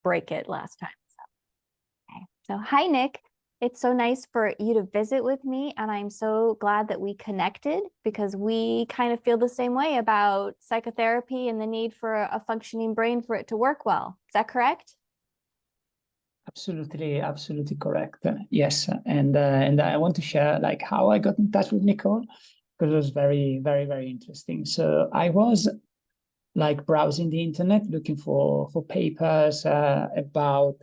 break it last time. Okay. So hi, Nick. It's so nice for you to visit with me, and I'm so glad that we connected because we kind of feel the same way about psychotherapy and the need for a functioning brain for it to work well. Is that correct? Absolutely correct. Yes, and I want to share like how I got in touch with Nicole because it was very interesting. So I was like browsing the internet looking for papers about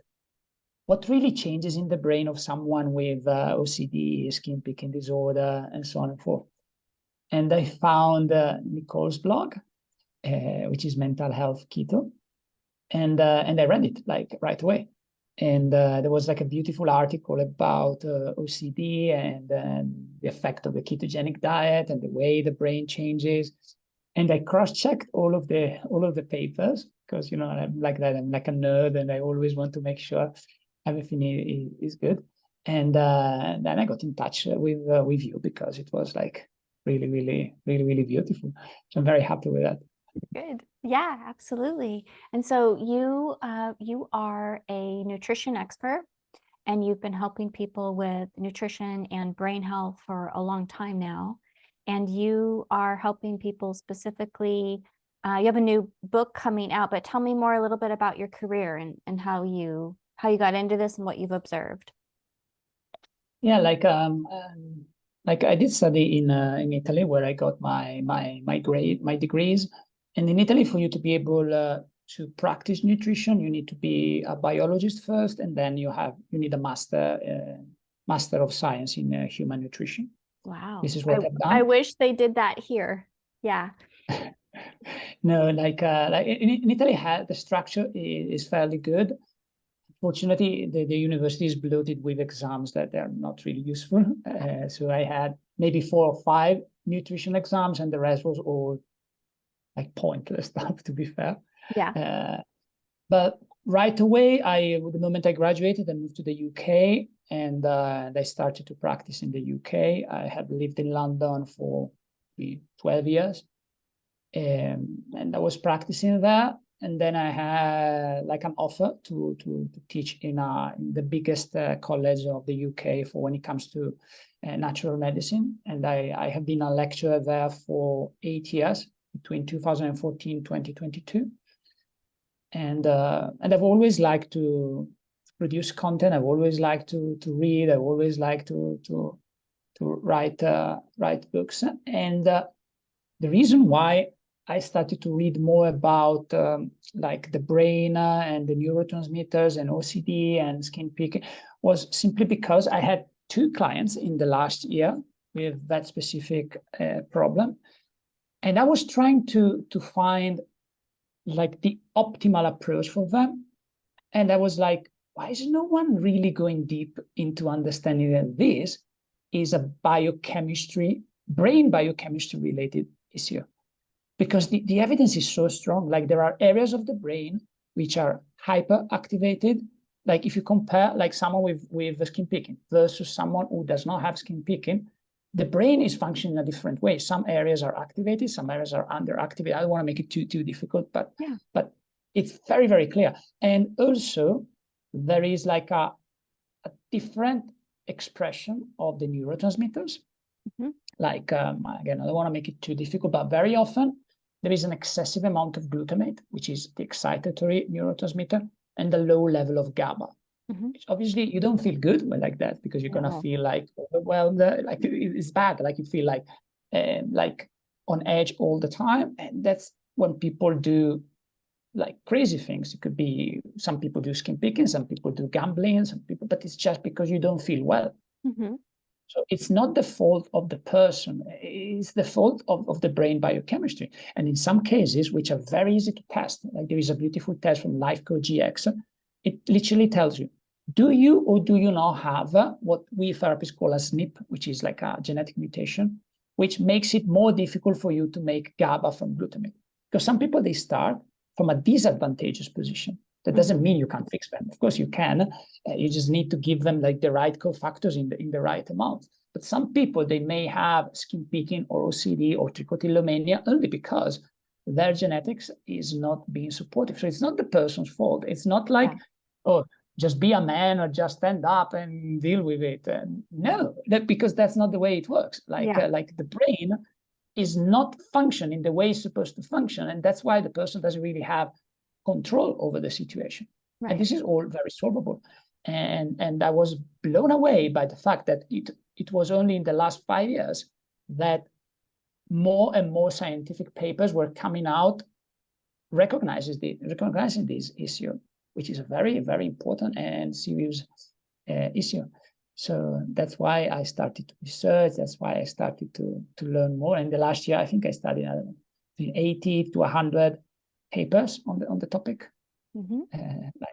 what really changes in the brain of someone with OCD, skin picking disorder, and so on and forth. And I found Nicole's blog, which is Mental Health Keto, and I read it like right away. And there was like a beautiful article about OCD and the effect of the ketogenic diet and the way the brain changes. And I cross-checked all of the papers because I'm like that. I'm like a nerd, and I always want to make sure everything is good. And then I got in touch with you because it was like really beautiful. So I'm very happy with that. Good. Yeah, absolutely. And so you are a nutrition expert, and you've been helping people with nutrition and brain health for a long time now. And you are helping people specifically. You have a new book coming out, but tell me more a little bit about your career and how you got into this and what you've observed. Yeah, like I did study in Italy where I got my degrees, and in Italy for you to be able to practice nutrition, you need to be a biologist first, and then you need a master of science in human nutrition. Wow. This is what I've done. I wish they did that here. Yeah. No, like in Italy, the structure is fairly good. Fortunately, the university is bloated with exams that are not really useful. So I had maybe 4 or 5 nutrition exams, and the rest was all like pointless stuff, to be fair. Yeah. But right away, the moment I graduated, I moved to the UK, and I started to practice in the UK. I had lived in London for 12 years, and I was practicing there. And then I had like an offer to teach in the biggest college of the UK for when it comes to natural medicine. And I have been a lecturer there for 8 years, between 2014 and 2022. And I've always liked to produce content. I've always liked to read. I've always liked to write books. And the reason why I started to read more about like the brain and the neurotransmitters and OCD and skin picking was simply because I had 2 clients in the last year with that specific problem. And I was trying to find like the optimal approach for them. And I was like, why is no one really going deep into understanding that this is a brain biochemistry related issue? Because the evidence is so strong. Like there are areas of the brain which are hyperactivated. Like if you compare like someone with skin picking versus someone who does not have skin picking, the brain is functioning in a different way. Some areas are activated, some areas are underactivated. I don't want to make it too difficult, but it's very clear. And also there is like a different expression of the neurotransmitters. Mm-hmm. Like again, I don't want to make it too difficult, but very often there is an excessive amount of glutamate, which is the excitatory neurotransmitter, and a low level of GABA. Mm-hmm. Obviously, you don't feel good like that because you're gonna feel like overwhelmed, like it's bad, like you feel like on edge all the time, and that's when people do like crazy things. It could be some people do skin picking, some people do gambling, but it's just because you don't feel well. Mm-hmm. So it's not the fault of the person, it's the fault of the brain biochemistry. And in some cases, which are very easy to test, like there is a beautiful test from LifeCode GX, it literally tells you, do you or do you not have what we therapists call a SNP, which is like a genetic mutation, which makes it more difficult for you to make GABA from glutamate. Because some people, they start from a disadvantageous position. That doesn't mean you can't fix them. Of course you can. You just need to give them like the right cofactors in the right amount. But some people, they may have skin picking or OCD or trichotillomania only because their genetics is not being supportive. So it's not the person's fault. It's not like oh, just be a man or just stand up and deal with it. And no, because that's not the way it works. Like, Yeah. like the brain is not functioning the way it's supposed to function. And that's why the person doesn't really have control over the situation. Right. And this is all very solvable. And I was blown away by the fact that it was only in the last 5 years that more and more scientific papers were coming out recognizing this issue, which is a very, very important and serious issue. So that's why I started to research. That's why I started to learn more. And the last year, I think I studied 80 to 100 papers on the topic. Mm-hmm.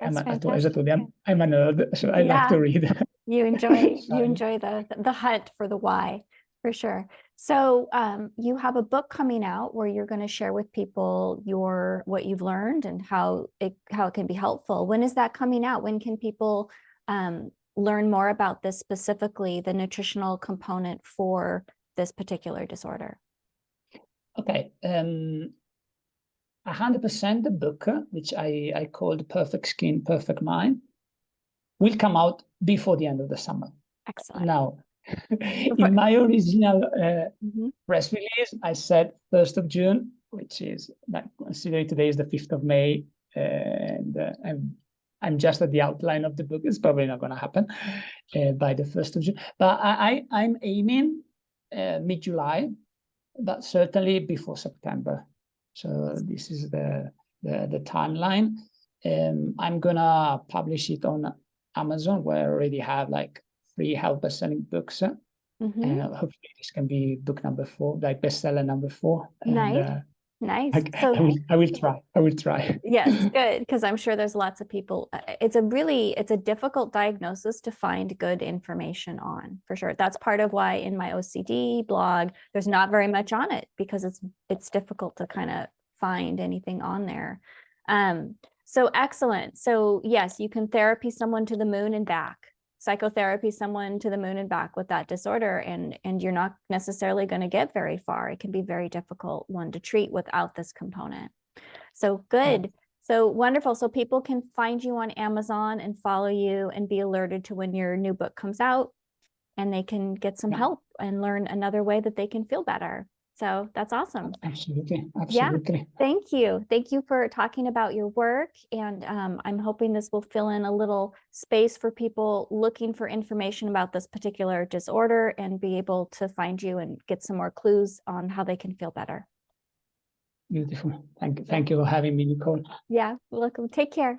As I told you, I'm a nerd, so I like to read. You enjoy the hunt for the why, for sure. So you have a book coming out where you're going to share with people what you've learned and how it can be helpful. When is that coming out? When can people learn more about this, specifically the nutritional component for this particular disorder? Okay. 100% the book, which I called Perfect Skin, Perfect Mind, will come out before the end of the summer. Excellent. Now, in my original press release, I said 1st of June, which is, considering today is the 5th of May, and I'm just at the outline of the book. It's probably not going to happen by the 1st of June. But I'm aiming mid-July, but certainly before September. So this is the timeline. I'm gonna publish it on Amazon, where I already have like 3 health best-selling books. Hopefully this can be book number 4, like bestseller number 4. Nice. Nice. I will try. Yes, good, because I'm sure there's lots of people. It's a difficult diagnosis to find good information on, for sure. That's part of why in my OCD blog, there's not very much on it, because it's difficult to kind of find anything on there. So excellent. So yes, you can therapy someone to the moon and back. Psychotherapy someone to the moon and back with that disorder, and you're not necessarily going to get very far. It can be very difficult one to treat without this component. So good. Yeah. So wonderful. So people can find you on Amazon and follow you and be alerted to when your new book comes out, and they can get some help and learn another way that they can feel better. So that's awesome. Absolutely. Yeah. Thank you. Thank you for talking about your work. And I'm hoping this will fill in a little space for people looking for information about this particular disorder and be able to find you and get some more clues on how they can feel better. Beautiful. Thank you for having me, Nicole. Yeah, welcome. Take care.